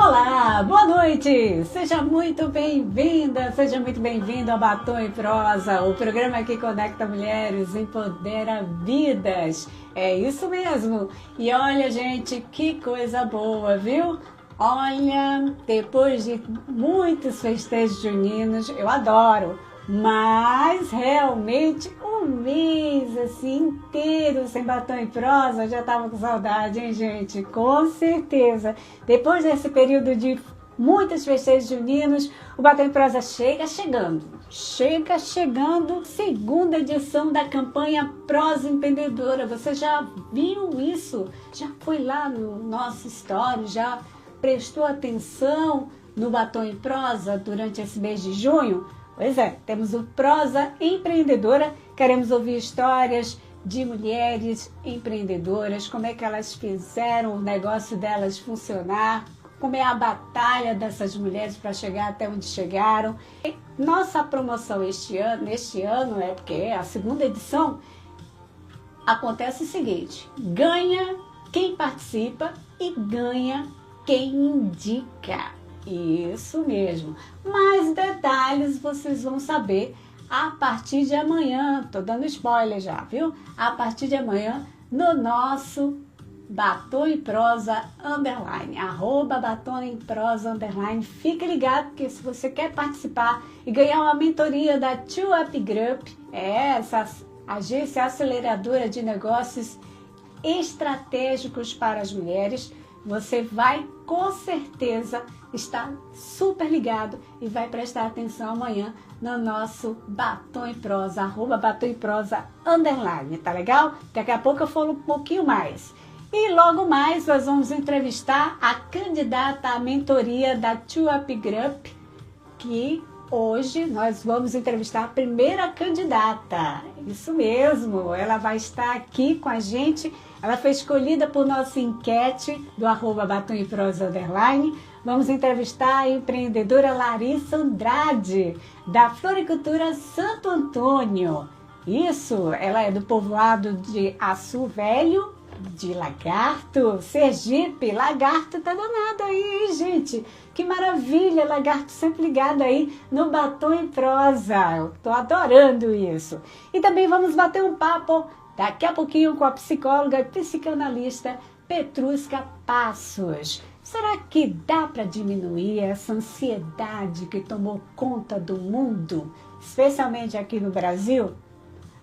Olá, boa noite! Seja muito bem-vinda, seja muito bem-vindo ao Batom e Prosa, o programa que conecta mulheres, empodera vidas. É isso mesmo! E olha, gente, que coisa boa, viu? Olha, depois de muitos festejos juninos, eu adoro, mas realmente um mês assim inteiro sem Batom e Prosa, já tava com saudade, hein, gente? Com certeza. Depois desse período de muitos festejos juninos, o Batom e Prosa chega chegando, segunda edição da campanha Prosa Empreendedora. Você já viu isso? Já foi lá no nosso story, já prestou atenção no Batom e Prosa durante esse mês de junho? Pois é, temos o Prosa Empreendedora, queremos ouvir histórias de mulheres empreendedoras, como é que elas fizeram o negócio delas funcionar, como é a batalha dessas mulheres para chegar até onde chegaram. E nossa promoção neste ano, porque é a segunda edição, acontece o seguinte: ganha quem participa e ganha quem indica. Isso mesmo. Mais detalhes vocês vão saber a partir de amanhã. Tô dando spoiler já, viu? A partir de amanhã no nosso Batom e Prosa _, @Batom e Prosa _. Fique ligado, porque se você quer participar e ganhar uma mentoria da 2Up Group, essa agência aceleradora de negócios estratégicos para as mulheres, você vai com certeza estar super ligado e vai prestar atenção amanhã no nosso Batom e Prosa, @Batom e Prosa _, tá legal? Daqui a pouco eu falo um pouquinho mais. E logo mais nós vamos entrevistar a candidata à mentoria da 2Up Group, que hoje nós vamos entrevistar a primeira candidata. Isso mesmo, ela vai estar aqui com a gente. Ela foi escolhida por nossa enquete do @Batom e Prosa _. Vamos entrevistar a empreendedora Larissa Andrade, da Floricultura Santo Antônio. Isso, ela é do povoado de Açu Velho, de Lagarto, Sergipe. Lagarto tá danado aí, hein, gente? Que maravilha, Lagarto sempre ligado aí no Batom e Prosa. Eu tô adorando isso. E também vamos bater um papo daqui a pouquinho com a psicóloga e psicanalista Petrusca Passos. Será que dá para diminuir essa ansiedade que tomou conta do mundo, especialmente aqui no Brasil?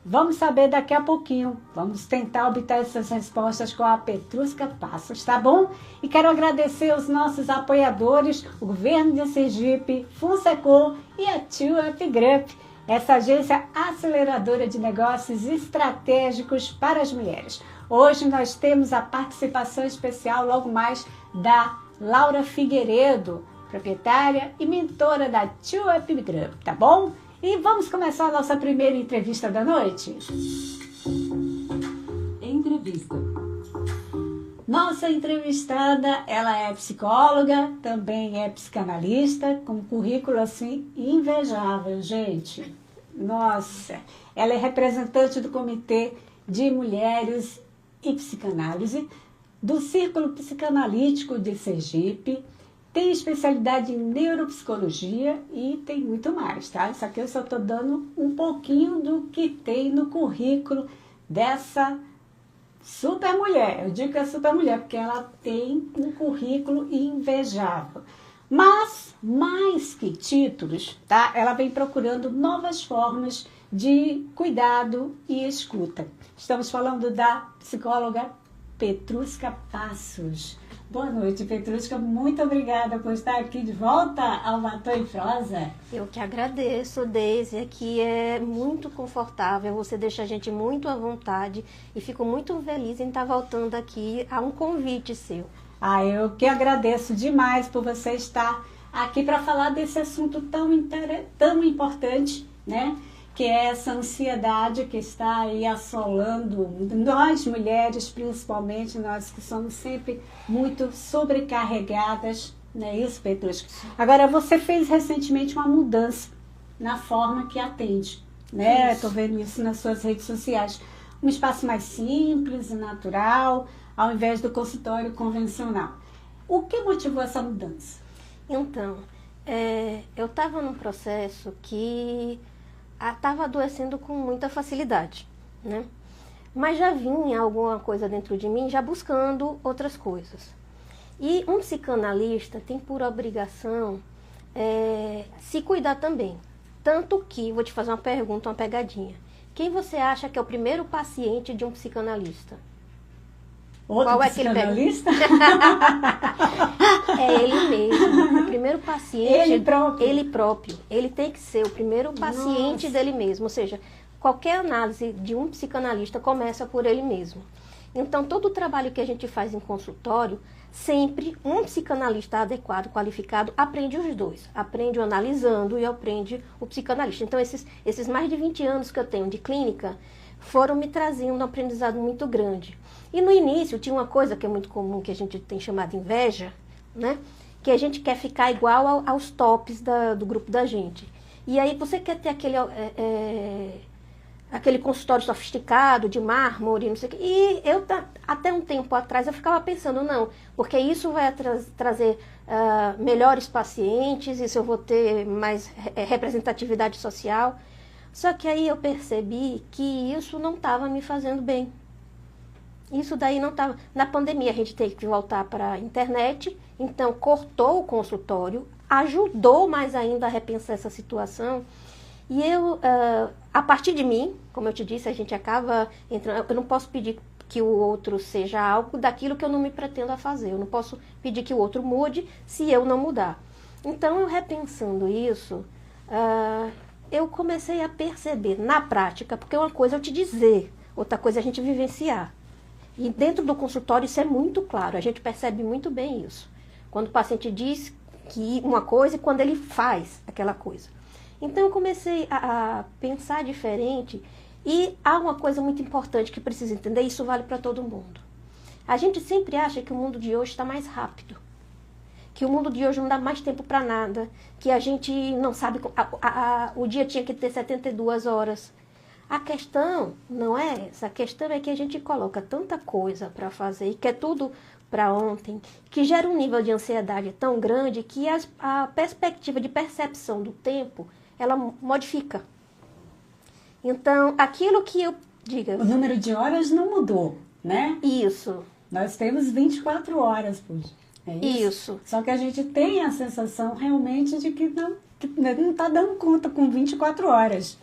Vamos saber daqui a pouquinho. Vamos tentar obter essas respostas com a Petrusca Passos, tá bom? E quero agradecer aos nossos apoiadores, o Governo de Sergipe, Funsecom e a 2Up Group, essa agência aceleradora de negócios estratégicos para as mulheres. Hoje nós temos a participação especial logo mais da Laura Figueiredo, proprietária e mentora da 2Up Group, tá bom? E vamos começar a nossa primeira entrevista da noite? Entrevista. Nossa entrevistada, ela é psicóloga, também é psicanalista, com um currículo assim invejável, gente. Nossa, ela é representante do Comitê de Mulheres e Psicanálise, do Círculo Psicanalítico de Sergipe, tem especialidade em neuropsicologia e tem muito mais, tá? Isso aqui eu só estou dando um pouquinho do que tem no currículo dessa super mulher. Eu digo que é super mulher porque ela tem um currículo invejável. Mas, mais que títulos, tá? Ela vem procurando novas formas de cuidado e escuta. Estamos falando da psicóloga Petrusca Passos. Boa noite, Petrusca. Muito obrigada por estar aqui de volta ao Batom e Prosa. Eu que agradeço, Deise. Aqui é muito confortável, você deixa a gente muito à vontade e fico muito feliz em estar voltando aqui a um convite seu. Eu que agradeço demais por você estar aqui para falar desse assunto tão importante, né? Que é essa ansiedade que está aí assolando nós mulheres, principalmente nós que somos sempre muito sobrecarregadas, não é isso, Petrusca? Agora, você fez recentemente uma mudança na forma que atende, né? Estou vendo isso nas suas redes sociais. Um espaço mais simples e natural, ao invés do consultório convencional. O que motivou essa mudança? Então, eu estava num processo que estava adoecendo com muita facilidade, né? Mas já vinha alguma coisa dentro de mim já buscando outras coisas. E um psicanalista tem por obrigação se cuidar também. Tanto que, vou te fazer uma pergunta, uma pegadinha. Quem você acha que é o primeiro paciente de um psicanalista? Outro Qual é psicanalista? É ele mesmo. O primeiro paciente... Ele próprio? Ele próprio. Ele tem que ser o primeiro paciente Nossa. dele mesmo. Ou seja, qualquer análise de um psicanalista começa por ele mesmo. Então, todo o trabalho que a gente faz em consultório, sempre um psicanalista adequado, qualificado, aprende os dois. Aprende o analisando e aprende o psicanalista. Então, esses mais de 20 anos que eu tenho de clínica foram me trazendo um aprendizado muito grande. E no início tinha uma coisa que é muito comum, que a gente tem chamado de inveja, né? Que a gente quer ficar igual aos tops do grupo da gente. E aí você quer ter aquele consultório sofisticado, de mármore, não sei o quê. E eu, até um tempo atrás, eu ficava pensando, não, porque isso vai trazer melhores pacientes, isso eu vou ter mais representatividade social. Só que aí eu percebi que isso não estava me fazendo bem. Isso daí não estava... Na pandemia a gente teve que voltar para a internet, então cortou o consultório, ajudou mais ainda a repensar essa situação. E eu, a partir de mim, como eu te disse, a gente acaba entrando... Eu não posso pedir que o outro seja algo daquilo que eu não me pretendo a fazer. Eu não posso pedir que o outro mude se eu não mudar. Então, eu repensando isso, eu comecei a perceber na prática, porque uma coisa é eu te dizer, outra coisa é a gente vivenciar. E dentro do consultório isso é muito claro, a gente percebe muito bem isso. Quando o paciente diz que uma coisa e quando ele faz aquela coisa. Então eu comecei a pensar diferente e há uma coisa muito importante que precisa entender, isso vale para todo mundo. A gente sempre acha que o mundo de hoje está mais rápido, que o mundo de hoje não dá mais tempo para nada, que a gente não sabe, o dia tinha que ter 72 horas. A questão não é essa, a questão é que a gente coloca tanta coisa para fazer e quer tudo para ontem, que gera um nível de ansiedade tão grande que a perspectiva de percepção do tempo, ela modifica. Então, aquilo que eu diga... O número de horas não mudou, né? Isso. Nós temos 24 horas por dia. É isso? Isso. Só que a gente tem a sensação realmente de que não está dando conta com 24 horas.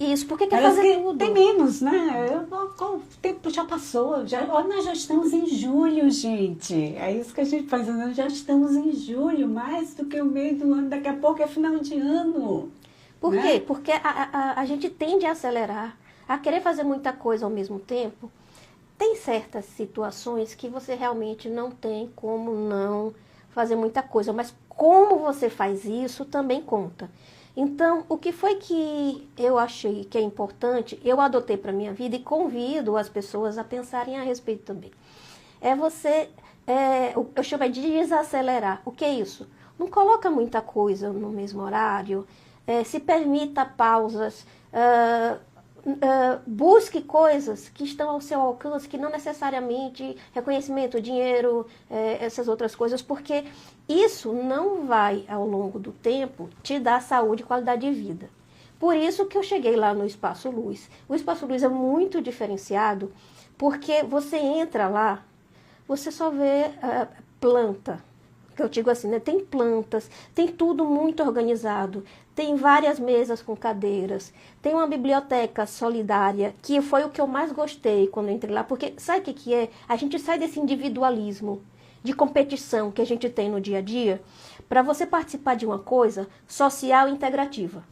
Isso, porque quer Parece fazer que tudo. tem menos, né? O tempo já passou. Nós já estamos em julho, gente. É isso que a gente faz. Nós já estamos em julho, mais do que o meio do ano. Daqui a pouco é final de ano. Por né? quê? Porque a gente tende a acelerar, a querer fazer muita coisa ao mesmo tempo. Tem certas situações que você realmente não tem como não fazer muita coisa, mas como você faz isso também conta. Então, o que foi que eu achei que é importante, eu adotei para a minha vida e convido as pessoas a pensarem a respeito também. É você, eu chamo de desacelerar. O que é isso? Não coloca muita coisa no mesmo horário, se permita pausas, busque coisas que estão ao seu alcance, que não necessariamente reconhecimento, dinheiro, essas outras coisas, porque isso não vai, ao longo do tempo, te dar saúde e qualidade de vida. Por isso que eu cheguei lá no Espaço Luz. O Espaço Luz é muito diferenciado, porque você entra lá, você só vê planta. Que eu digo assim, né? Tem plantas, tem tudo muito organizado, tem várias mesas com cadeiras, tem uma biblioteca solidária, que foi o que eu mais gostei quando eu entrei lá, porque sabe o que é? A gente sai desse individualismo de competição que a gente tem no dia a dia, para você participar de uma coisa social e integrativa.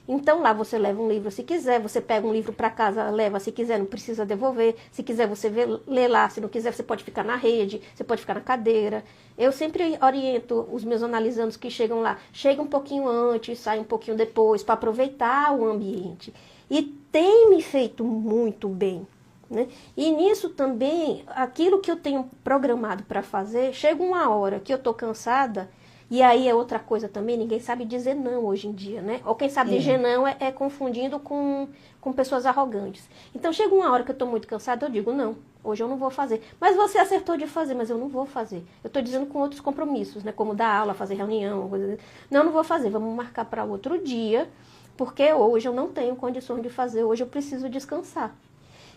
Então lá você leva um livro se quiser, você pega um livro para casa, leva se quiser, não precisa devolver. Se quiser você lê lá, se não quiser você pode ficar na rede, você pode ficar na cadeira. Eu sempre oriento os meus analisandos que chegam lá, chega um pouquinho antes, sai um pouquinho depois, para aproveitar o ambiente. E tem me feito muito bem, né? E nisso também, aquilo que eu tenho programado para fazer, chega uma hora que eu estou cansada. E aí é outra coisa também, ninguém sabe dizer não hoje em dia, né? Ou quem sabe dizer não é confundindo com pessoas arrogantes. Então chega uma hora que eu estou muito cansada, eu digo não, Hoje eu não vou fazer. Mas você acertou de fazer, mas eu não vou fazer. Eu estou dizendo com outros compromissos, né? Como dar aula, fazer reunião, coisa assim. Não, eu não vou fazer. Vamos marcar para outro dia, porque hoje eu não tenho condições de fazer. Hoje eu preciso descansar.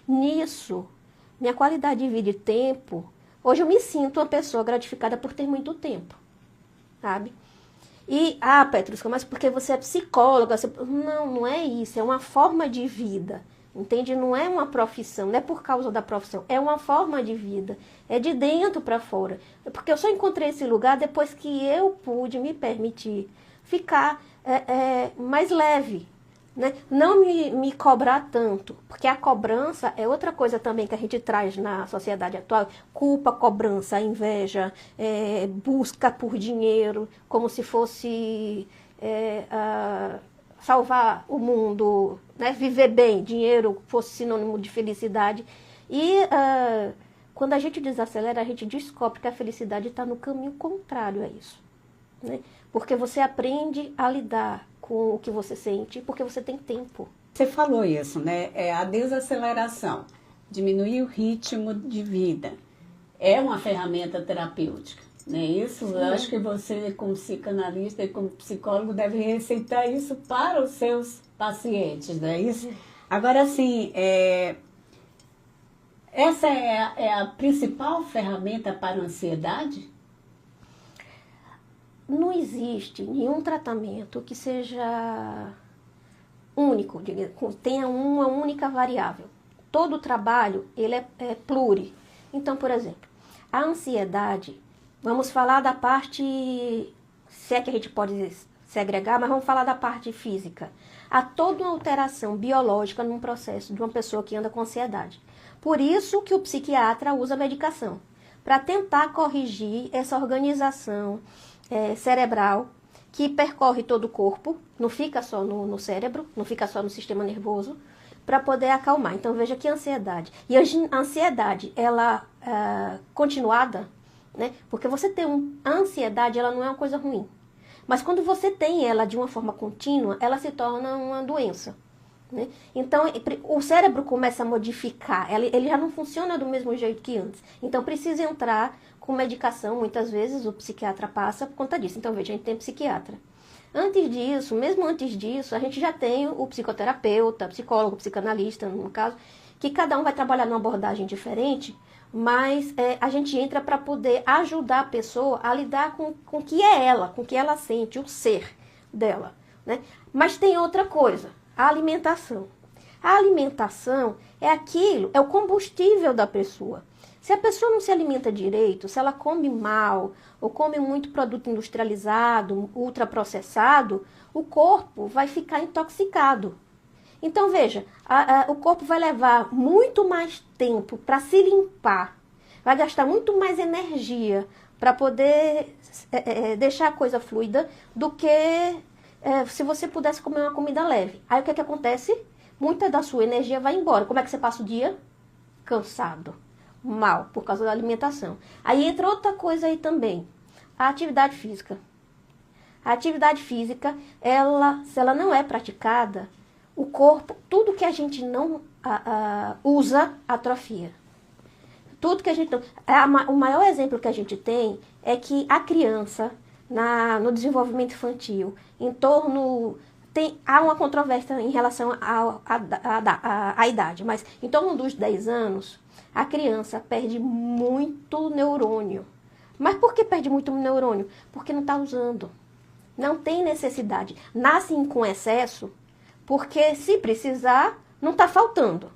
Nisso, minha qualidade de vida e tempo... Hoje eu me sinto uma pessoa gratificada por ter muito tempo, sabe? E, Petrusca, mas porque você é psicóloga? Não, não é isso. É uma forma de vida. Entende? Não é uma profissão, não é por causa da profissão, é uma forma de vida, é de dentro para fora. Porque eu só encontrei esse lugar depois que eu pude me permitir ficar mais leve, né? Não me cobrar tanto, porque a cobrança é outra coisa também que a gente traz na sociedade atual, culpa, cobrança, inveja, busca por dinheiro, como se fosse... salvar o mundo, né? Viver bem, dinheiro fosse sinônimo de felicidade. E quando a gente desacelera, a gente descobre que a felicidade está no caminho contrário a isso, né? Porque você aprende a lidar com o que você sente, porque você tem tempo. Você falou isso, né? É a desaceleração, diminuir o ritmo de vida. É uma ferramenta terapêutica. Né? Isso, eu acho que você, como psicanalista e como psicólogo, deve receitar isso para os seus pacientes, não é isso? Agora, assim, essa é a principal ferramenta para a ansiedade? Não existe nenhum tratamento que seja único, tenha uma única variável. Todo trabalho, ele é pluri. Então, por exemplo, a ansiedade... Vamos falar da parte, se é que a gente pode segregar, mas vamos falar da parte física. Há toda uma alteração biológica num processo de uma pessoa que anda com ansiedade. Por isso que o psiquiatra usa medicação, para tentar corrigir essa organização cerebral que percorre todo o corpo, não fica só no cérebro, não fica só no sistema nervoso, para poder acalmar. Então veja que ansiedade. E a ansiedade, ela continuada, né? Porque você ter a ansiedade, ela não é uma coisa ruim. Mas quando você tem ela de uma forma contínua, ela se torna uma doença, né? Então, o cérebro começa a modificar, ele já não funciona do mesmo jeito que antes. Então, precisa entrar com medicação, muitas vezes o psiquiatra passa por conta disso. Então, veja, a gente tem psiquiatra. Antes disso, mesmo antes disso, a gente já tem o psicoterapeuta, psicólogo, psicanalista, no caso, que cada um vai trabalhar numa abordagem diferente, mas a gente entra para poder ajudar a pessoa a lidar com o que é ela, com o que ela sente, o ser dela, né? Mas tem outra coisa, a alimentação. A alimentação é o combustível da pessoa. Se a pessoa não se alimenta direito, se ela come mal, ou come muito produto industrializado, ultraprocessado, o corpo vai ficar intoxicado. Então, veja, o corpo vai levar muito mais tempo para se limpar, vai gastar muito mais energia para poder deixar a coisa fluida do que se você pudesse comer uma comida leve. Aí o que acontece? Muita da sua energia vai embora. Como é que você passa o dia? Cansado, mal, por causa da alimentação. Aí entra outra coisa aí também, a atividade física. A atividade física, se ela não é praticada, o corpo, tudo que a gente não usa, atrofia. Tudo que a gente não... O maior exemplo que a gente tem é que a criança, no desenvolvimento infantil, há uma controvérsia em relação à idade, mas em torno dos 10 anos, a criança perde muito neurônio. Mas por que perde muito neurônio? Porque não está usando. Não tem necessidade. Nascem com excesso, porque se precisar, não está faltando.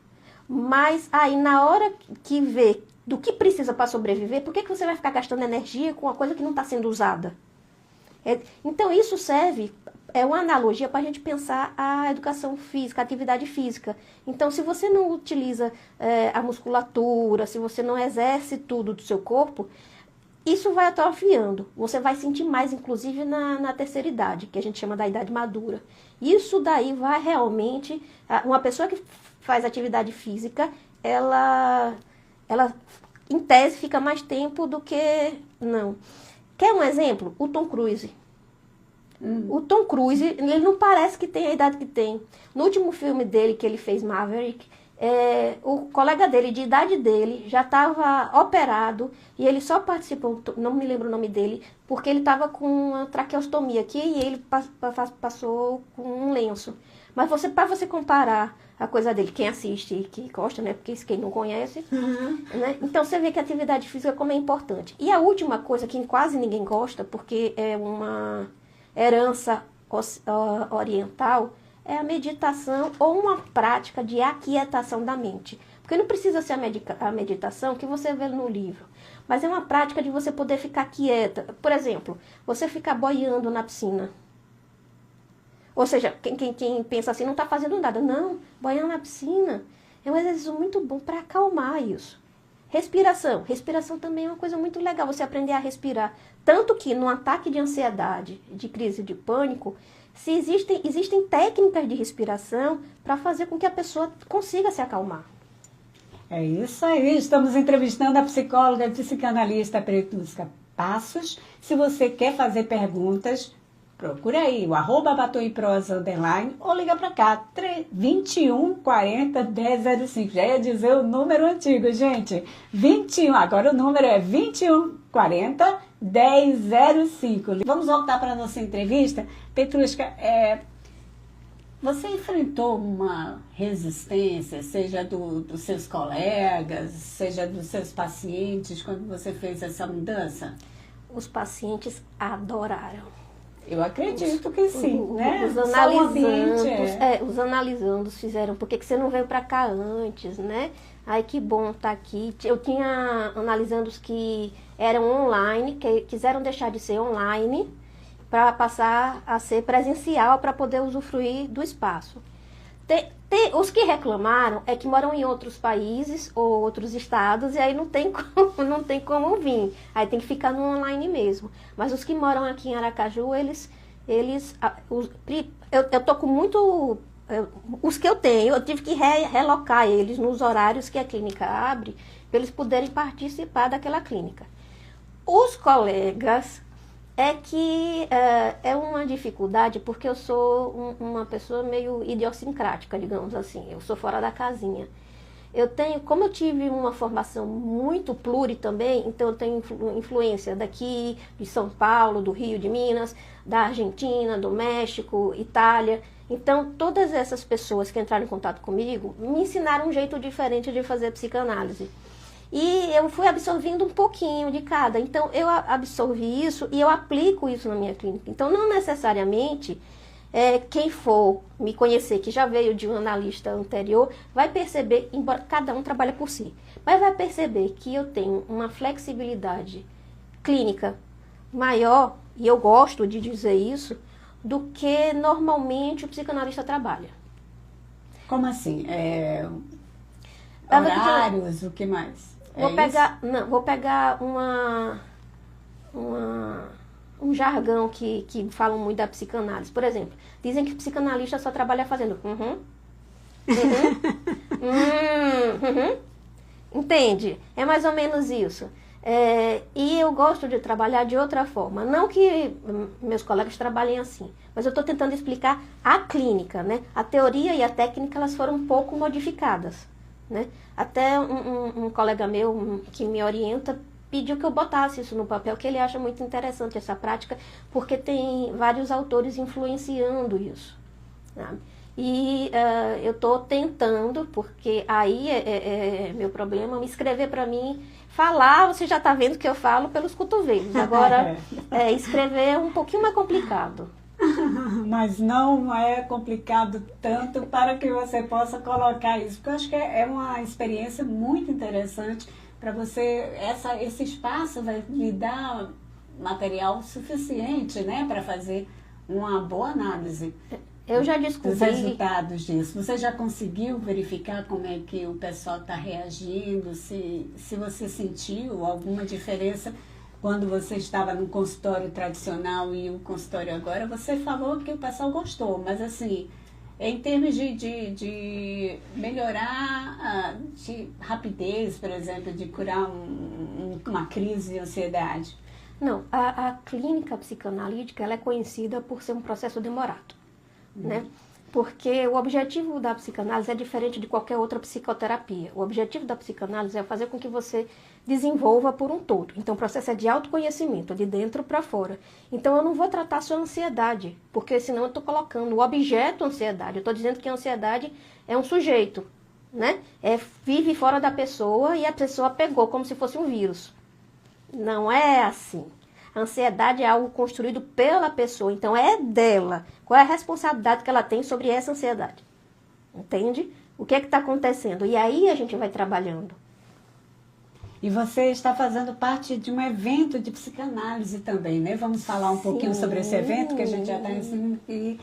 Mas aí na hora que vê do que precisa para sobreviver, por que você vai ficar gastando energia com uma coisa que não está sendo usada? Então isso serve, é uma analogia para a gente pensar a educação física, a atividade física. Então se você não utiliza a musculatura, se você não exerce tudo do seu corpo, isso vai atrofiando. Você vai sentir mais, inclusive, na terceira idade, que a gente chama da idade madura. Isso daí vai realmente... Uma pessoa que faz atividade física, ela em tese, fica mais tempo do que... Não. Quer um exemplo? O Tom Cruise. O Tom Cruise, ele não parece que tem a idade que tem. No último filme dele, que ele fez, Maverick, O colega dele, de idade dele, já estava operado e ele só participou, não me lembro o nome dele, porque ele estava com uma traqueostomia aqui e ele passou com um lenço. Mas para você comparar a coisa dele, quem assiste e que gosta, né? Porque quem não conhece, né? Então você vê que a atividade física como é importante. E a última coisa que quase ninguém gosta, porque é uma herança oriental, é a meditação ou uma prática de aquietação da mente. Porque não precisa ser a meditação que você vê no livro, mas é uma prática de você poder ficar quieta. Por exemplo, você ficar boiando na piscina. Ou seja, quem pensa assim não está fazendo nada. Não, boiar na piscina é um exercício muito bom para acalmar isso. Respiração. Respiração também é uma coisa muito legal, você aprender a respirar. Tanto que no ataque de ansiedade, de crise de pânico, existem técnicas de respiração para fazer com que a pessoa consiga se acalmar. É isso aí, estamos entrevistando a psicóloga e psicanalista Petrusca Passos. Se você quer fazer perguntas, procura aí o @batoiprosa_ ou liga para cá, 21 40 1005. Já ia dizer o número antigo, gente. 21, agora o número é 21 40 1005. Vamos voltar para a nossa entrevista. Petrusca, você enfrentou uma resistência, seja dos seus colegas, seja dos seus pacientes, quando você fez essa mudança? Os pacientes adoraram. Eu acredito que sim, né? Os analisandos fizeram, por que você não veio para cá antes, né? Ai, que bom estar aqui. Eu tinha analisandos que eram online, que quiseram deixar de ser online para passar a ser presencial para poder usufruir do espaço. Os que reclamaram é que moram em outros países ou outros estados e aí não tem como vir. Aí tem que ficar no online mesmo. Mas os que moram aqui em Aracaju, eu tô com muito... Os que eu tenho, eu tive que relocar eles nos horários que a clínica abre, para eles poderem participar daquela clínica. Os colegas... É que é uma dificuldade, porque eu sou uma pessoa meio idiosincrática, digamos assim. Eu sou fora da casinha. Como eu tive uma formação muito pluri também, então eu tenho influência daqui, de São Paulo, do Rio, de Minas, da Argentina, do México, Itália. Então, todas essas pessoas que entraram em contato comigo me ensinaram um jeito diferente de fazer psicanálise. E eu fui absorvendo um pouquinho de cada. Então, eu absorvi isso e eu aplico isso na minha clínica. Então, não necessariamente quem for me conhecer, que já veio de um analista anterior, vai perceber, embora cada um trabalhe por si, mas vai perceber que eu tenho uma flexibilidade clínica maior, e eu gosto de dizer isso, do que normalmente o psicanalista trabalha. Como assim? Horários, o que mais? Vou pegar um jargão que falam muito da psicanálise. Por exemplo, dizem que o psicanalista só trabalha fazendo Entende? É mais ou menos isso. E eu gosto de trabalhar de outra forma. Não que meus colegas trabalhem assim, mas eu estou tentando explicar a clínica, né? A teoria e a técnica, elas foram um pouco modificadas, né? Até um colega meu que me orienta pediu que eu botasse isso no papel, que ele acha muito interessante essa prática, porque tem vários autores influenciando isso, sabe? E eu estou tentando, porque aí é meu problema, me escrever para mim, falar, você já está vendo que eu falo pelos cotovelos. Agora, escrever é um pouquinho mais complicado. Mas não é complicado tanto para que você possa colocar isso, porque eu acho que é uma experiência muito interessante para você, esse espaço vai lhe dar material suficiente, né, para fazer uma boa análise. Eu já descobri os resultados disso. Você já conseguiu verificar como é que o pessoal está reagindo, se você sentiu alguma diferença quando você estava no consultório tradicional e o consultório agora? Você falou que o pessoal gostou, mas assim, em termos de melhorar, de rapidez, por exemplo, de curar uma crise de ansiedade? Não, a clínica psicanalítica ela é conhecida por ser um processo demorado, né? porque o objetivo da psicanálise é diferente de qualquer outra psicoterapia. O objetivo da psicanálise é fazer com que você desenvolva por um todo. Então, o processo é de autoconhecimento, de dentro para fora. Então, eu não vou tratar sua ansiedade, porque senão eu estou colocando o objeto ansiedade. Eu estou dizendo que a ansiedade é um sujeito, né? Vive fora da pessoa e a pessoa pegou como se fosse um vírus. Não é assim. A ansiedade é algo construído pela pessoa, então é dela. Qual é a responsabilidade que ela tem sobre essa ansiedade? Entende? O que é que está acontecendo? E aí a gente vai trabalhando. E você está fazendo parte de um evento de psicanálise também, né? Vamos falar um pouquinho sobre esse evento que a gente já está ensinando aqui.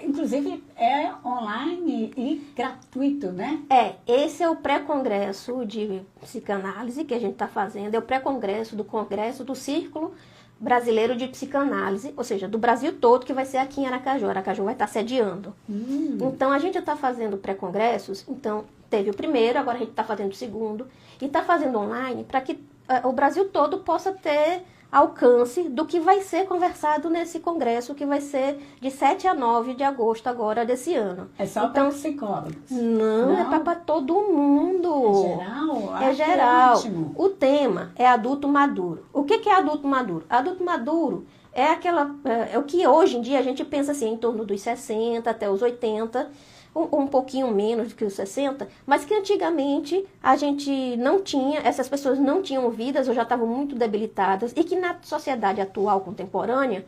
Inclusive é online e gratuito, né? Esse é o pré-congresso de psicanálise que a gente está fazendo, é o pré-congresso do Círculo Brasileiro de Psicanálise, ou seja, do Brasil todo, que vai ser aqui em Aracaju. Aracaju vai estar sediando. Então, a gente está fazendo pré-congressos, então teve o primeiro, agora a gente está fazendo o segundo, e está fazendo online para que o Brasil todo possa ter alcance do que vai ser conversado nesse congresso, que vai ser de 7 a 9 de agosto agora desse ano. É só para psicólogos? Não, é para todo mundo. É geral? É geral. Ótimo. O tema é adulto maduro. O que é adulto maduro? Adulto maduro é o que hoje em dia a gente pensa assim, em torno dos 60 até os 80, um pouquinho menos do que os 60, mas que antigamente a gente não tinha, essas pessoas não tinham vidas ou já estavam muito debilitadas, e que na sociedade atual, contemporânea,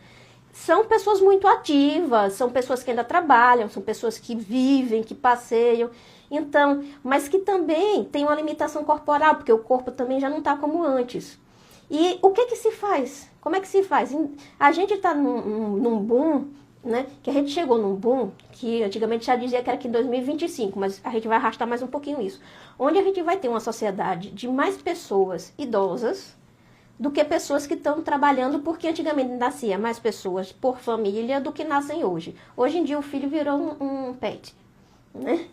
são pessoas muito ativas, são pessoas que ainda trabalham, são pessoas que vivem, que passeiam, então, mas que também tem uma limitação corporal, porque o corpo também já não está como antes. E o que se faz? Como é que se faz? A gente está num boom, né? Que a gente chegou num boom, que antigamente já dizia que era aqui em 2025, mas a gente vai arrastar mais um pouquinho isso. Onde a gente vai ter uma sociedade de mais pessoas idosas do que pessoas que estão trabalhando, porque antigamente nascia mais pessoas por família do que nascem hoje. Hoje em dia o filho virou um pet, né?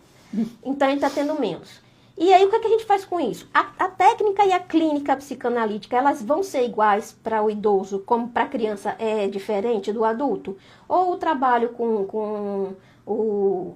Então a gente está tendo menos. E aí o que a gente faz com isso? A técnica e a clínica psicanalítica, elas vão ser iguais para o idoso, como para a criança é diferente do adulto? Ou o trabalho com o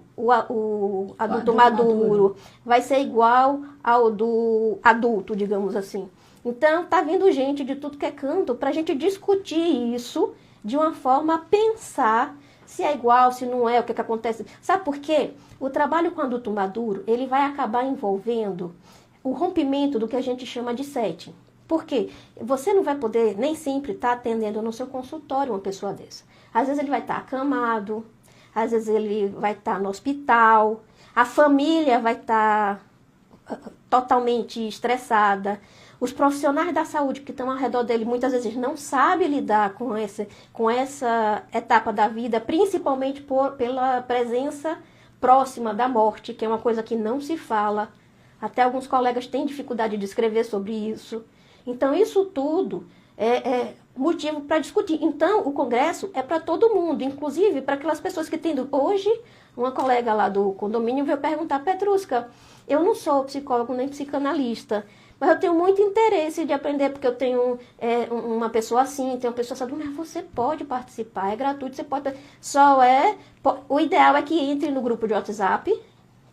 adulto maduro vai ser igual ao do adulto, digamos assim? Então, tá vindo gente de tudo que é canto para a gente discutir isso de uma forma a pensar se é igual, se não é, o que acontece. Sabe por quê? O trabalho com adulto maduro, ele vai acabar envolvendo o rompimento do que a gente chama de setting. Por quê? Você não vai poder nem sempre estar atendendo no seu consultório uma pessoa dessa. Às vezes ele vai estar acamado, às vezes ele vai estar no hospital, a família vai estar totalmente estressada. Os profissionais da saúde que estão ao redor dele muitas vezes não sabem lidar com essa etapa da vida, principalmente pela presença próxima da morte, que é uma coisa que não se fala. Até alguns colegas têm dificuldade de escrever sobre isso. Então, isso tudo é motivo para discutir. Então, o congresso é para todo mundo, inclusive para aquelas pessoas que têm... Hoje, uma colega lá do condomínio veio perguntar: Petrusca, eu não sou psicólogo nem psicanalista, mas eu tenho muito interesse de aprender, porque eu tenho uma pessoa assim, tenho uma pessoa assim. Mas você pode participar, é gratuito, você pode... O ideal é que entre no grupo de WhatsApp,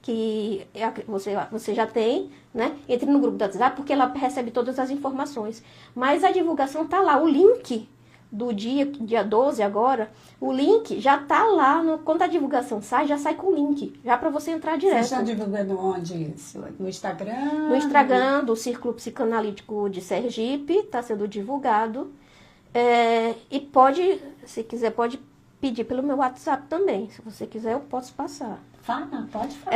que você já tem, né? Entre no grupo do WhatsApp, porque ela recebe todas as informações. Mas a divulgação está lá, o link do dia 12 agora, o link já está lá, quando a divulgação sai, já sai com o link, já para você entrar direto. Você está divulgando onde isso? No Instagram? No Instagram do Círculo Psicanalítico de Sergipe, está sendo divulgado. E pode, se quiser, pode pedir pelo meu WhatsApp também. Se você quiser, eu posso passar. Fala, pode falar.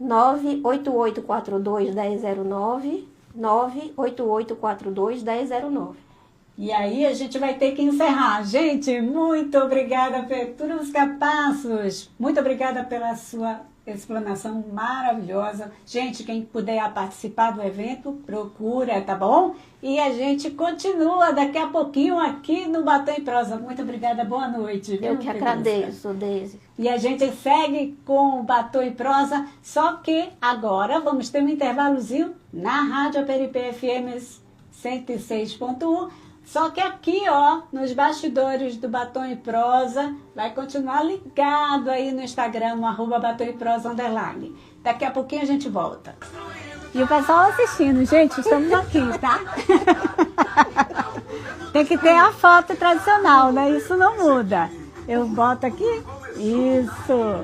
988421009, 988421009. E aí a gente vai ter que encerrar. Gente, muito obrigada, Petrusca Passos. Muito obrigada pela sua explanação maravilhosa. Gente, quem puder participar do evento, procura, tá bom? E a gente continua daqui a pouquinho aqui no Batom em Prosa. Muito obrigada, boa noite. Eu que agradeço, Deise. E a gente segue com o Batom em Prosa, só que agora vamos ter um intervalozinho na Rádio Aperipe FM 106.1. Só que aqui, ó, nos bastidores do Batom e Prosa, vai continuar ligado aí no Instagram, no @Batom e Prosa _. Daqui a pouquinho a gente volta. E o pessoal assistindo, gente, estamos aqui, tá? Tem que ter a foto tradicional, né? Isso não muda. Eu boto aqui. Isso.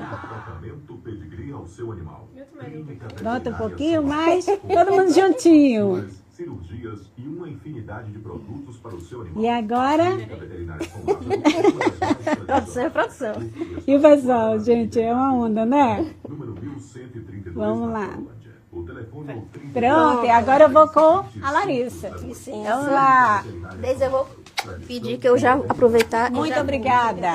Bota um pouquinho mais. Todo mundo juntinho. Cirurgias e uma infinidade de produtos para o seu animal. E agora? Produção é produção. E o pessoal, gente, é uma onda, né? Número 1132. Vamos lá. O telefone é o 30. Pronto, e agora eu vou com a Larissa. Licença. Vamos lá. Desde eu vou pedir que eu já aproveitar. Muito obrigada.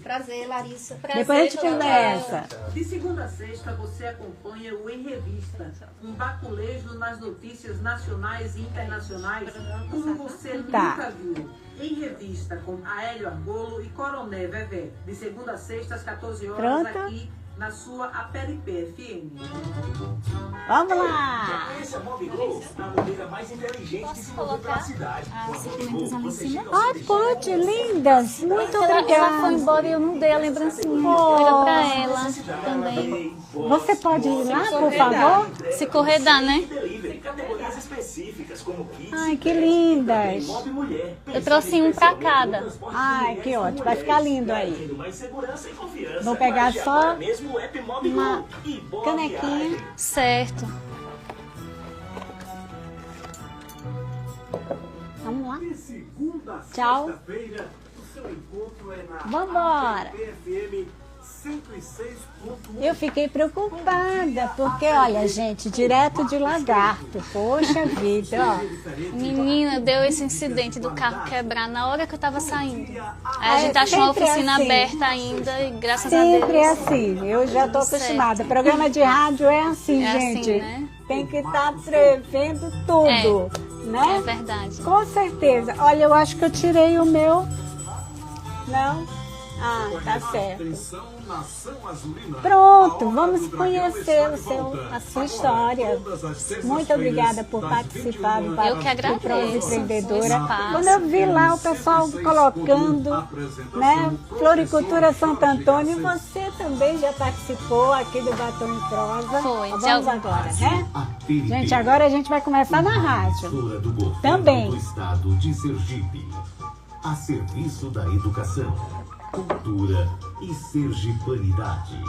Prazer, Larissa. Depois a gente conversa. De segunda a sexta, você acompanha o Em Revista, um baculejo nas notícias nacionais e internacionais, como você nunca viu. Em Revista, com Aélio Argolo e Coroné Vevé, de segunda a sexta, às 14 horas, Pronto. aqui na sua Aperipé FM. Vamos lá. Essa é a Mobigol, a modelo mais inteligente de se mover pela cidade. As pimentas ali em cima? Ai, pode, lindas. Muito Ela foi obrigada. embora e eu não dei a lembrancinha. Oh. Pega pra ela também. Você pode ir lá, por favor? Se correr dá, né? Delivery, categorias específicas como kits, Ai, que lindas. mob mulher. Eu trouxe um pra cada. Ai, que ótimo. Vai ficar lindo aí. Tendo mais segurança e confiança. Vou pegar Baixe só agora mesmo o app Mobigol. uma E boa canequinha. viagem. Certo. Vamos lá. De segunda a Tchau. sexta-feira, o seu encontro é na Vambora. PFM 106.1. Eu fiquei preocupada, porque, olha, gente, direto de Lagarto. Poxa vida, ó. Menina, deu esse incidente do carro quebrar na hora que eu tava saindo. Aí a gente achou a sempre oficina assim. aberta ainda e graças a Sempre é Deus. assim, eu já tô acostumada. Certo. Programa de rádio é assim, É assim, gente. né? Tem que estar prevendo tudo, É né? verdade. Com certeza. Olha, eu acho que eu tirei o meu. Não? Ah, tá certo. Atenção, Nação Azulina. Pronto, A Hora vamos do Dragão conhecer está de volta. a sua história. Todas as sextas-feiras, Muito obrigada por das participar do 21 Eu que agradeço. Prosa Empreendedora. o espaço. Quando eu vi lá o pessoal colocando, né, Floricultura Santo Antônio, você também já participou aqui do Batom em Prosa. Foi, Vamos de algum- agora, né? Aperipé. Gente, agora a gente vai começar na rádio. Emissora do governo Também. do estado de Sergipe, a serviço da educação, cultura e sergipanidade.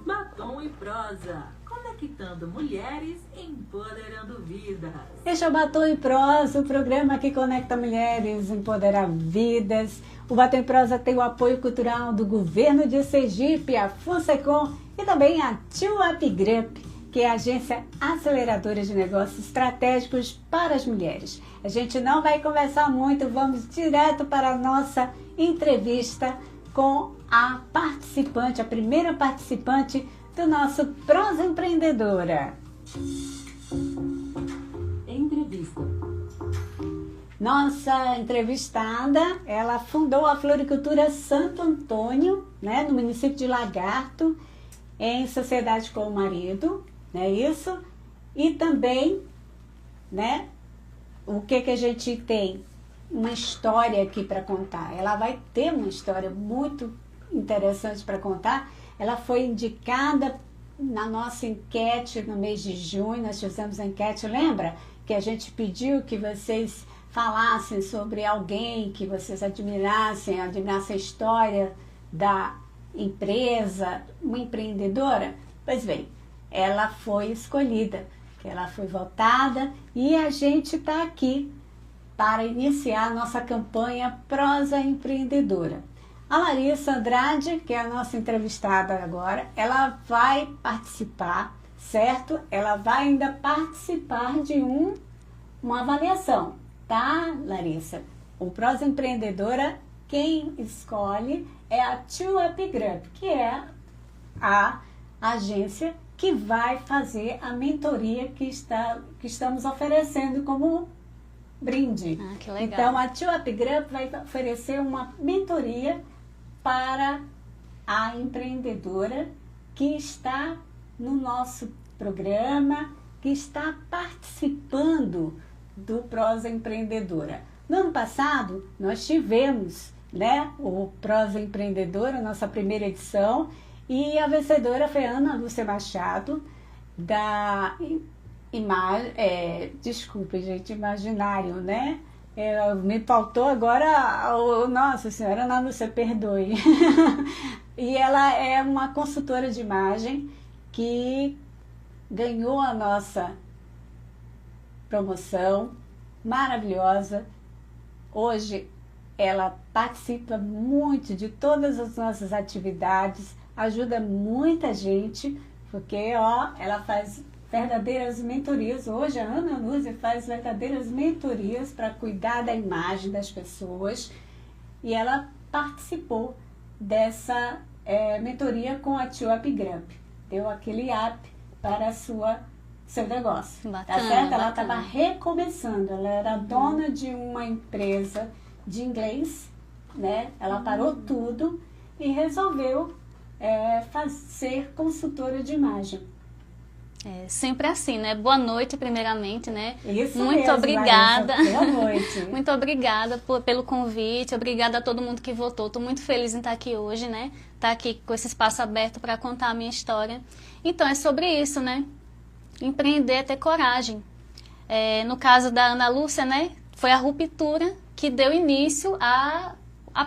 Batom e Prosa, conectando mulheres, empoderando vidas. Este é o Batom em Prosa, o programa que conecta mulheres, empodera vidas. O Batom em Prosa tem o apoio cultural do Governo de Sergipe, a Funsecom e também a TUAP Group, que é a agência aceleradora de negócios estratégicos para as mulheres. A gente não vai conversar muito, vamos direto para a nossa entrevista com a participante, a primeira participante do nosso Prosa Empreendedora. Entrevista. Nossa entrevistada, ela fundou a Floricultura Santo Antônio, né, no município de Lagarto, em sociedade com o marido, né, isso? E também, né, o que a gente tem? Uma história aqui para contar. Ela vai ter uma história muito interessante para contar. Ela foi indicada na nossa enquete no mês de junho, nós fizemos a enquete, lembra? Que a gente pediu que vocês falassem sobre alguém que vocês admirassem a história da empresa, uma empreendedora. Pois bem, ela foi escolhida, ela foi votada e a gente está aqui para iniciar a nossa campanha Prosa Empreendedora. A Larissa Andrade, que é a nossa entrevistada agora, ela vai participar, certo? Ela vai ainda participar de uma avaliação, tá, Larissa? O Prosa Empreendedora, quem escolhe é a TUAP Group, que é a agência que vai fazer a mentoria que estamos oferecendo como brinde. Ah, que legal. Então, a TUAP Group vai oferecer uma mentoria para a empreendedora que está no nosso programa, que está participando do Prosa Empreendedora. No ano passado, nós tivemos, né, o Prosa Empreendedora, nossa primeira edição, e a vencedora foi a Ana Lúcia Machado, da desculpe, gente, Imaginário, né? Me faltou agora, nossa senhora, Ana Lúcia, perdoe. E ela é uma consultora de imagem que ganhou a nossa promoção, maravilhosa. Hoje ela participa muito de todas as nossas atividades, ajuda muita gente, porque ela faz verdadeiras mentorias. Hoje a Ana Lúcia faz verdadeiras mentorias para cuidar da imagem das pessoas, e ela participou dessa mentoria com a Tio Upgrump. Deu aquele up para seu negócio. Bacana, tá certo? Ela bacana. estava recomeçando, ela era dona de uma empresa de inglês, né? Ela parou tudo e resolveu ser consultora de imagem. Sempre assim, né? Boa noite, primeiramente, né? Isso Muito mesmo, obrigada. Larissa. Boa noite. Muito obrigada pelo convite, obrigada a todo mundo que votou. Estou muito feliz em estar aqui hoje, né? Estar aqui com esse espaço aberto para contar a minha história. Então, é sobre isso, né? Empreender é ter coragem. No caso da Ana Lúcia, né? Foi a ruptura que deu início à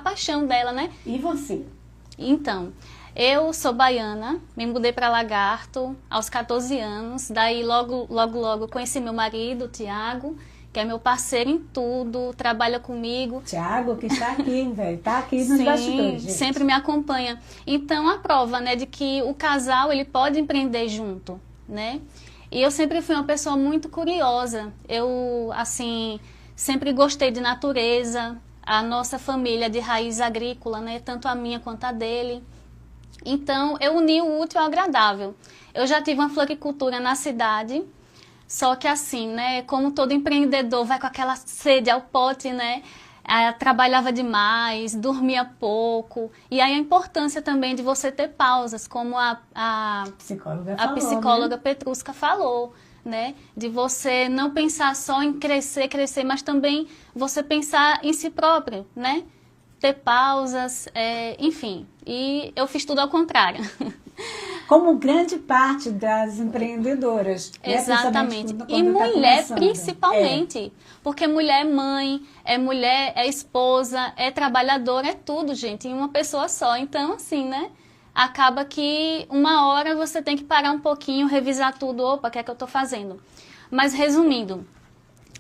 paixão dela, né? E você? Então, eu sou baiana, me mudei para Lagarto aos 14 anos, daí logo conheci meu marido, o Tiago, que é meu parceiro em tudo, trabalha comigo. Tiago, que está aqui, velho, está aqui nos bastidores, gente. Sempre me acompanha. Então, a prova, né, de que o casal, ele pode empreender junto, né? E eu sempre fui uma pessoa muito curiosa, eu, assim, sempre gostei de natureza, a nossa família de raiz agrícola, né, tanto a minha quanto a dele. Então, eu uni o útil ao agradável. Eu já tive uma floricultura na cidade, só que assim, né, como todo empreendedor vai com aquela sede ao pote, né, trabalhava demais, dormia pouco, e aí a importância também de você ter pausas, como a psicóloga né? Petrusca falou, né, de você não pensar só em crescer, mas também você pensar em si próprio, né, ter pausas, enfim, e eu fiz tudo ao contrário. Como grande parte das empreendedoras. Exatamente. E mulher principalmente. Porque mulher é mãe, é mulher, é esposa, é trabalhadora, é tudo, gente, em uma pessoa só. Então, assim, né? Acaba que uma hora você tem que parar um pouquinho, revisar tudo. Opa, o que é que eu tô fazendo? Mas, resumindo,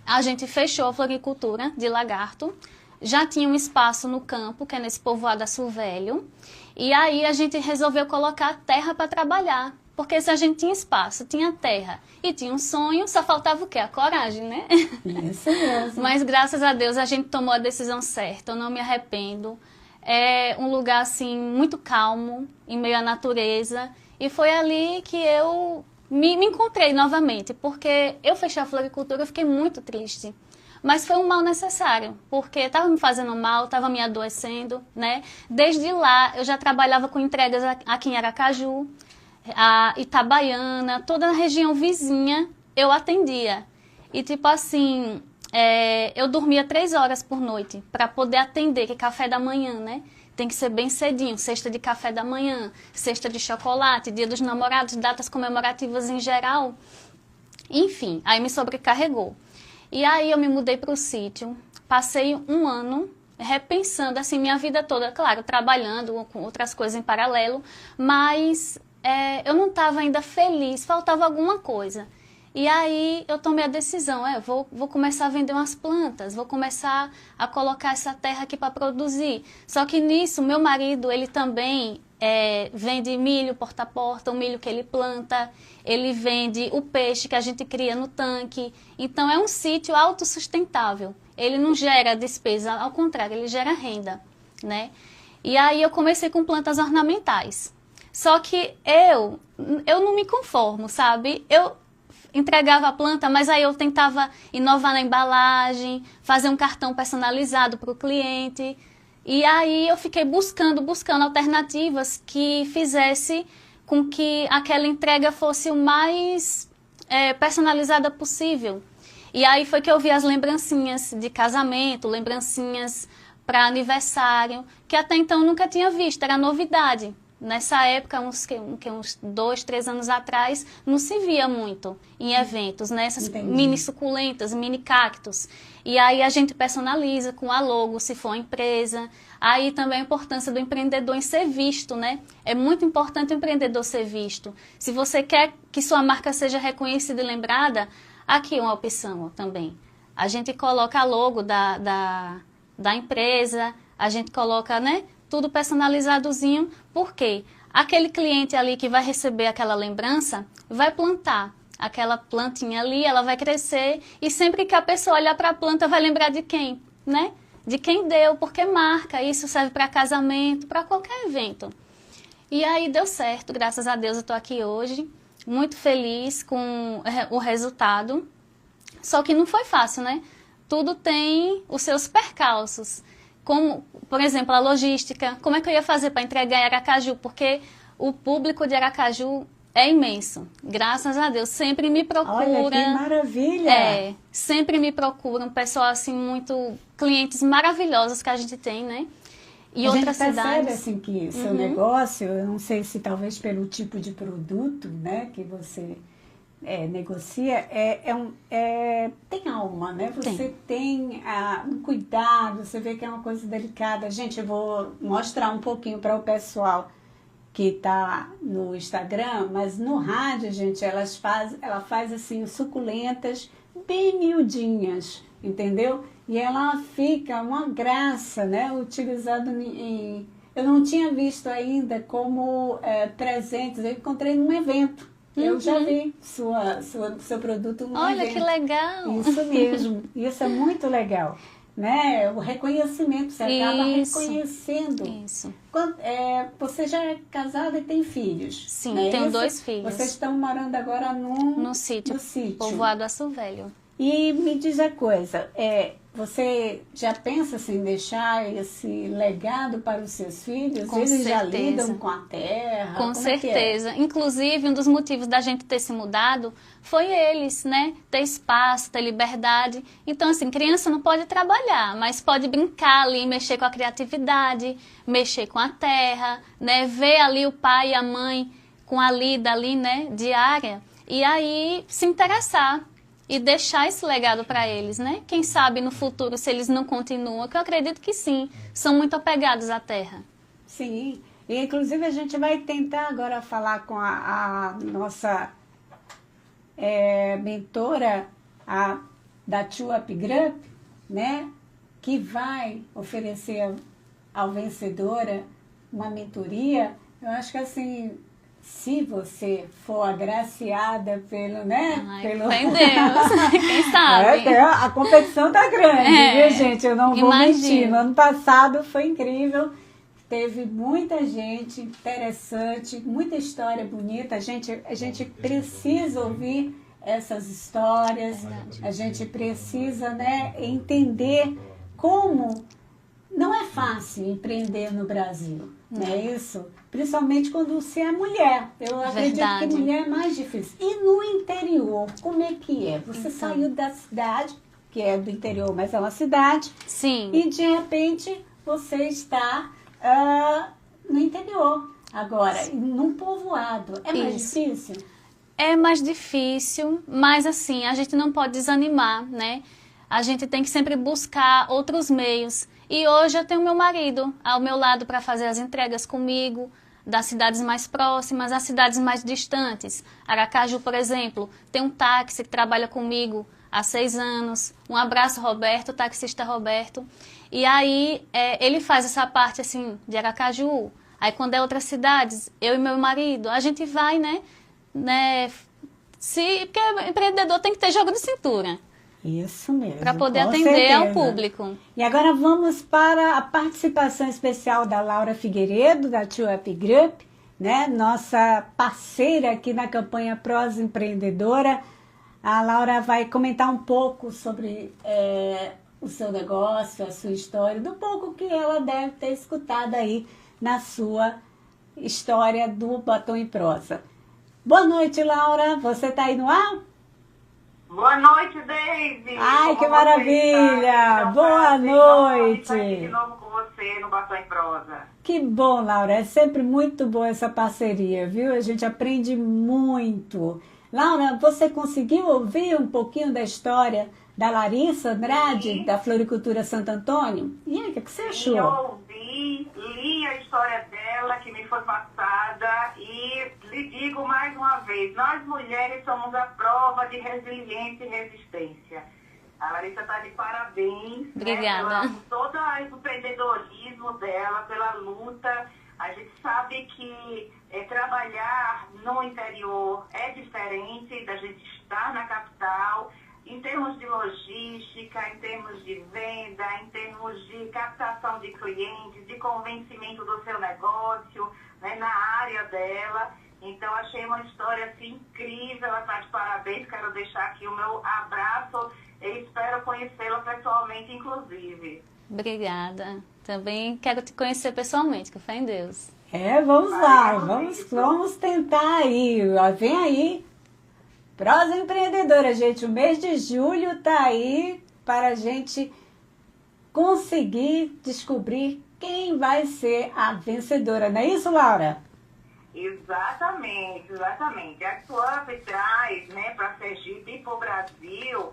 a gente fechou a floricultura de Lagarto. Já tinha um espaço no campo, que é nesse povoado Açu Velho. E aí a gente resolveu colocar terra para trabalhar. Porque se a gente tinha espaço, tinha terra e tinha um sonho, só faltava o quê? A coragem, né? Isso mesmo. Mas graças a Deus a gente tomou a decisão certa, eu não me arrependo. É um lugar assim muito calmo, em meio à natureza. E foi ali que eu me encontrei novamente. Porque eu fechei a floricultura, eu fiquei muito triste. Mas foi um mal necessário, porque estava me fazendo mal, estava me adoecendo, né? Desde lá, eu já trabalhava com entregas aqui em Aracaju, a Itabaiana, toda a região vizinha, eu atendia. E tipo assim, eu dormia 3 horas por noite para poder atender, que é café da manhã, né? Tem que ser bem cedinho, cesta de café da manhã, cesta de chocolate, dia dos namorados, datas comemorativas em geral. Enfim, aí me sobrecarregou. E aí eu me mudei para o sítio, passei um ano repensando assim minha vida toda, claro, trabalhando com outras coisas em paralelo, mas eu não estava ainda feliz, faltava alguma coisa. E aí eu tomei a decisão, vou começar a vender umas plantas, vou começar a colocar essa terra aqui para produzir. Só que nisso, meu marido, ele também vende milho porta a porta, o milho que ele planta, ele vende o peixe que a gente cria no tanque. Então é um sítio autossustentável, ele não gera despesa, ao contrário, ele gera renda, né? E aí eu comecei com plantas ornamentais. Só que eu não me conformo, sabe? Eu entregava a planta, mas aí eu tentava inovar na embalagem, fazer um cartão personalizado para o cliente. E aí eu fiquei buscando alternativas que fizesse com que aquela entrega fosse o mais personalizada possível. E aí foi que eu vi as lembrancinhas de casamento, lembrancinhas para aniversário, que até então eu nunca tinha visto, era novidade. Nessa época, uns 2, 3 anos atrás, não se via muito em eventos, né? Essas mini suculentas, mini cactos. E aí a gente personaliza com a logo, se for uma empresa. Aí também a importância do empreendedor em ser visto, né? É muito importante o empreendedor ser visto. Se você quer que sua marca seja reconhecida e lembrada, aqui é uma opção também. A gente coloca a logo da empresa, a gente coloca, né? Tudo personalizadozinho, porque aquele cliente ali que vai receber aquela lembrança vai plantar aquela plantinha ali, ela vai crescer e sempre que a pessoa olhar para a planta vai lembrar de quem, né? De quem deu, porque marca, isso serve para casamento, para qualquer evento. E aí deu certo, graças a Deus eu estou aqui hoje, muito feliz com o resultado, só que não foi fácil, né? Tudo tem os seus percalços. Como, por exemplo, a logística, como é que eu ia fazer para entregar em Aracaju? Porque o público de Aracaju é imenso, graças a Deus, sempre me procura. Olha, que maravilha! Sempre me procuram, pessoal assim, clientes maravilhosos que a gente tem, né? E outras cidades. A gente percebe assim que seu negócio, eu não sei se talvez pelo tipo de produto, né, que você negocia, tem alma, né? Você tem um cuidado, você vê que é uma coisa delicada. Gente, eu vou mostrar um pouquinho para o pessoal que está no Instagram, mas no rádio, gente, ela faz assim, suculentas bem miudinhas, entendeu? E ela fica uma graça, né? Utilizado em... Eu não tinha visto ainda como presentes, eu encontrei num evento. Eu já vi seu produto no evento. Olha, que legal! Isso mesmo, isso é muito legal. Né? O reconhecimento, você acaba reconhecendo. Isso. Você já é casada e tem filhos. Sim, né? tenho 2 filhos. Vocês estão morando agora no sítio, povoado Aço Velho. E me diz a coisa, você já pensa assim, em deixar esse legado para os seus filhos? Com Eles certeza. já lidam com a terra? Com certeza. Inclusive, um dos motivos da gente ter se mudado foi eles, né? Ter espaço, ter liberdade. Então, assim, criança não pode trabalhar, mas pode brincar ali, mexer com a criatividade, mexer com a terra, né? Ver ali o pai e a mãe com a lida ali, né? Diária. E aí, se interessar. E deixar esse legado para eles, né? Quem sabe no futuro, se eles não continuam, que eu acredito que sim, são muito apegados à terra. Sim, e inclusive a gente vai tentar agora falar com a nossa mentora, da Two Up Group, né? Que vai oferecer ao vencedora uma mentoria. Eu acho que assim... Se você for agraciada pelo, né? Fé em Deus, quem sabe? A competição tá grande, viu, gente? Eu não vou mentir. No ano passado foi incrível. Teve muita gente interessante, muita história bonita. A gente precisa ouvir essas histórias. A gente precisa, né, entender como não é fácil empreender no Brasil. Não é isso? Principalmente quando você é mulher. Eu acredito que mulher é mais difícil. E no interior, como é que é? Você saiu da cidade, que é do interior, mas é uma cidade. Sim. E de repente você está no interior. Agora, num povoado. É mais difícil? É mais difícil, mas assim, a gente não pode desanimar, né? A gente tem que sempre buscar outros meios. E hoje eu tenho meu marido ao meu lado para fazer as entregas comigo, das cidades mais próximas às cidades mais distantes. Aracaju, por exemplo, tem um táxi que trabalha comigo há 6 anos. Um abraço, Roberto, o taxista Roberto. E aí ele faz essa parte assim de Aracaju. Aí quando é outras cidades, eu e meu marido, a gente vai, né? Porque o empreendedor tem que ter jogo de cintura. Isso mesmo. Para poder atender ao público. E agora vamos para a participação especial da Laura Figueiredo, da Two Up Group, né? Nossa parceira aqui na campanha Prosa Empreendedora. A Laura vai comentar um pouco sobre o seu negócio, a sua história, do pouco que ela deve ter escutado aí na sua história do Batom em Prosa. Boa noite, Laura. Você está aí no ar? Boa noite, Deise. Ai, que Como você maravilha! está? É um Boa prazer enorme noite! estar aqui de novo com você no Batom em Prosa. Que bom, Laura. É sempre muito boa essa parceria, viu? A gente aprende muito. Laura, você conseguiu ouvir um pouquinho da história da Larissa Andrade, Sim. da Floricultura Santo Antônio? E aí, o que você Sim, eu achou? ouvi, li a história dela que me foi passada e lhe digo mais uma vez, nós mulheres somos a prova de resiliência e resistência. A Larissa está de parabéns. Obrigada. Né, por todo o empreendedorismo dela, pela luta. A gente sabe que trabalhar no interior é diferente da gente estar na capital, em termos de logística, em termos de venda, em termos de captação de clientes, de convencimento do seu negócio, né, na área dela. Então, achei uma história assim, incrível, ela está de parabéns, quero deixar aqui o meu abraço e espero conhecê-la pessoalmente, inclusive. Obrigada. Também quero te conhecer pessoalmente, com fé em Deus. Vamos lá, Valeu, vamos tentar aí. Ó, vem aí, Prosa Empreendedora, gente. O mês de julho tá aí para a gente conseguir descobrir quem vai ser a vencedora. Não é isso, Laura? Exatamente, exatamente. A SWAP traz, né, para Sergipe e para o Brasil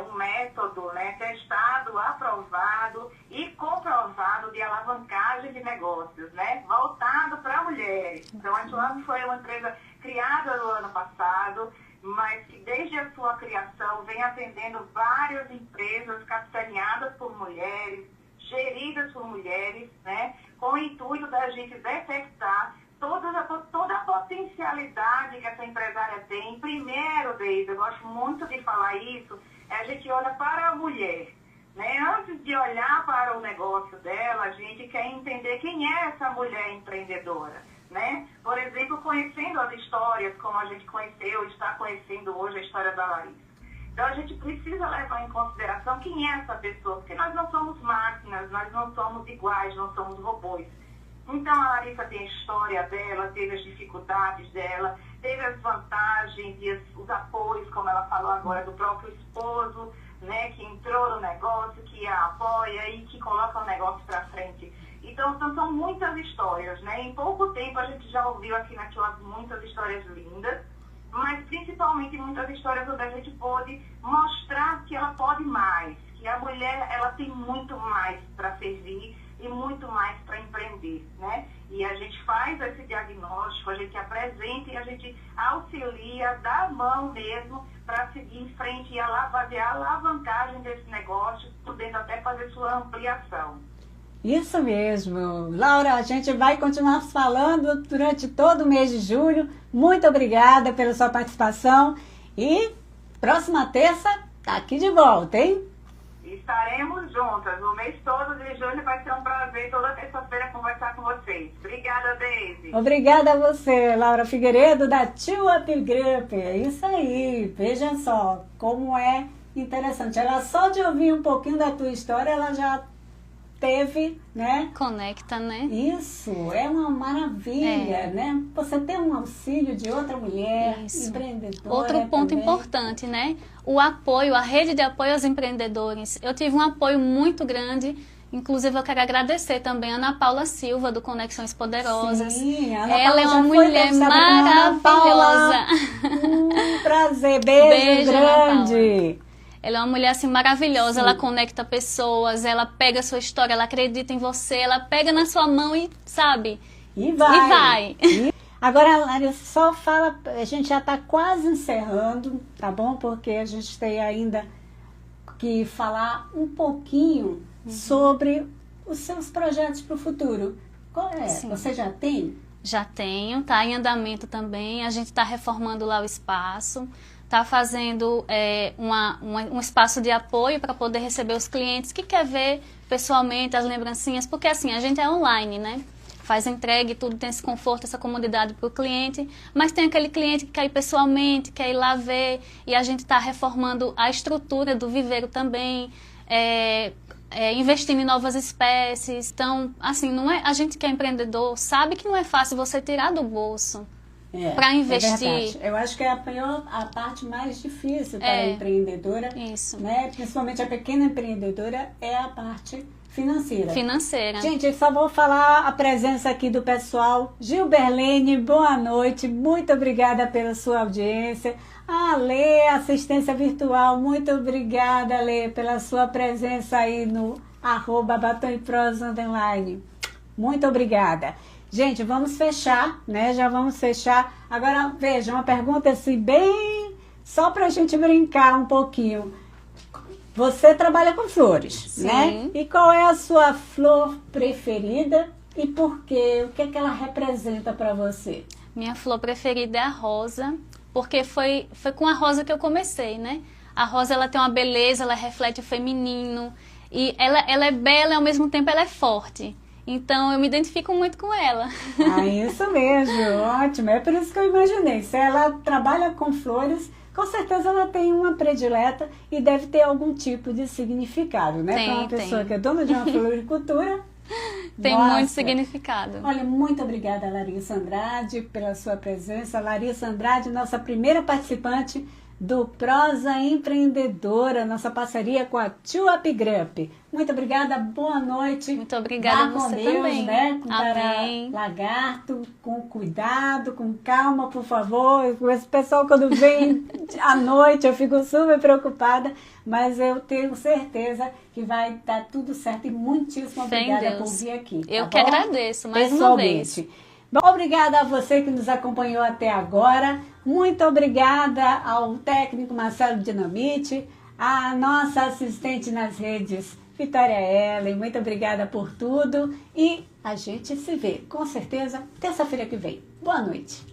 um método, né, testado, aprovado e comprovado de alavancagem de negócios, né, voltado para mulheres. Então, a SWAP foi uma empresa criada no ano passado, mas que desde a sua criação vem atendendo várias empresas capitaneadas por mulheres, geridas por mulheres, né, com o intuito da gente detectar toda a potencialidade que essa empresária tem. Primeiro, Deise, eu gosto muito de falar isso, a gente olha para a mulher. Né? Antes de olhar para o negócio dela, a gente quer entender quem é essa mulher empreendedora. Né? Por exemplo, conhecendo as histórias, como a gente conheceu e está conhecendo hoje a história da Larissa. Então, a gente precisa levar em consideração quem é essa pessoa, porque nós não somos máquinas, nós não somos iguais, não somos robôs. Então, a Larissa tem a história dela, teve as dificuldades dela, teve as vantagens e os apoios, como ela falou agora, do próprio esposo, né, que entrou no negócio, que a apoia e que coloca o negócio para frente. Então, são muitas histórias, né? Em pouco tempo, a gente já ouviu aqui na Tila muitas histórias lindas, mas principalmente muitas histórias onde a gente pôde mostrar que ela pode mais, que a mulher ela tem muito mais para servir e muito mais para empreender, né? E a gente faz esse diagnóstico, a gente apresenta e a gente auxilia, dá a mão mesmo para seguir em frente e fazer a alavancagem desse negócio, podendo até fazer sua ampliação. Isso mesmo. Laura, a gente vai continuar falando durante todo o mês de julho. Muito obrigada pela sua participação e próxima terça tá aqui de volta, hein? Estaremos juntas. O mês todo de julho vai ser um prazer toda terça-feira conversar com vocês. Obrigada, Deise. Obrigada a você, Laura Figueiredo, da Tio Up Group. É isso aí. Veja só como é interessante. Ela só de ouvir um pouquinho da tua história, ela já teve, né? Conecta, né? Isso, é uma maravilha, né? Você ter um auxílio de outra mulher, Isso. empreendedora. Outro ponto também. importante, né? O apoio, a rede de apoio aos empreendedores. Eu tive um apoio muito grande, inclusive eu quero agradecer também a Ana Paula Silva, do Conexões Poderosas. Sim, a Ana Ela Paula é já uma foi mulher entrevistada com a Ana Paula. maravilhosa. Prazer, beijo Ana grande. Ela é uma mulher assim maravilhosa, Sim. ela conecta pessoas, ela pega a sua história, ela acredita em você, ela pega na sua mão e, sabe? E vai. E vai. Agora, Larissa, só fala, a gente já está quase encerrando, tá bom? Porque a gente tem ainda que falar um pouquinho sobre os seus projetos para o futuro. Qual é? Sim. Você já tem? Já tenho, tá em andamento também, a gente está reformando lá o espaço, está fazendo um espaço de apoio para poder receber os clientes que quer ver pessoalmente as lembrancinhas, porque assim, a gente é online, né? Faz entrega e tudo, tem esse conforto, essa comodidade para o cliente, mas tem aquele cliente que quer ir pessoalmente, quer ir lá ver, e a gente está reformando a estrutura do viveiro também, investindo em novas espécies. Então, assim, não é, a gente que é empreendedor sabe que não é fácil você tirar do bolso para investir. É verdade. Eu acho que apanhou a parte mais difícil para a empreendedora, Isso. né? Principalmente a pequena empreendedora, é a parte financeira. Financeira. Gente, eu só vou falar a presença aqui do pessoal. Gilberlene, boa noite. Muito obrigada pela sua audiência. A Lê, assistência virtual, muito obrigada, Lê, pela sua presença aí no @batomprosa_. Muito obrigada. Gente, vamos fechar, né? Já vamos fechar. Agora, veja, uma pergunta assim, bem... Só pra gente brincar um pouquinho. Você trabalha com flores, Sim. né? E qual é a sua flor preferida e por quê? O que é que ela representa para você? Minha flor preferida é a rosa, porque foi com a rosa que eu comecei, né? A rosa, ela tem uma beleza, ela reflete o feminino, e ela é bela e ao mesmo tempo ela é forte. Então eu me identifico muito com ela. Ah, isso mesmo, ótimo. É por isso que eu imaginei. Se ela trabalha com flores, com certeza ela tem uma predileta e deve ter algum tipo de significado, né? Para uma pessoa que é dona de uma floricultura. Tem muito significado. Olha, muito obrigada, Larissa Andrade, pela sua presença. Larissa Andrade, nossa primeira participante do Prosa Empreendedora, nossa parceria com a Chuap Group. Muito obrigada, boa noite. Muito obrigada a você Deus, também. Né? Amém. Para lagarto, com cuidado, com calma, por favor. Esse pessoal, quando vem à noite, eu fico super preocupada, mas eu tenho certeza que vai dar tudo certo e muitíssimo obrigada por vir aqui. Eu que agradeço mais uma vez. Bom, obrigada a você que nos acompanhou até agora. Muito obrigada ao técnico Marcelo Dinamite, a nossa assistente nas redes, Vitória Ellen. Muito obrigada por tudo. E a gente se vê, com certeza, terça-feira que vem. Boa noite.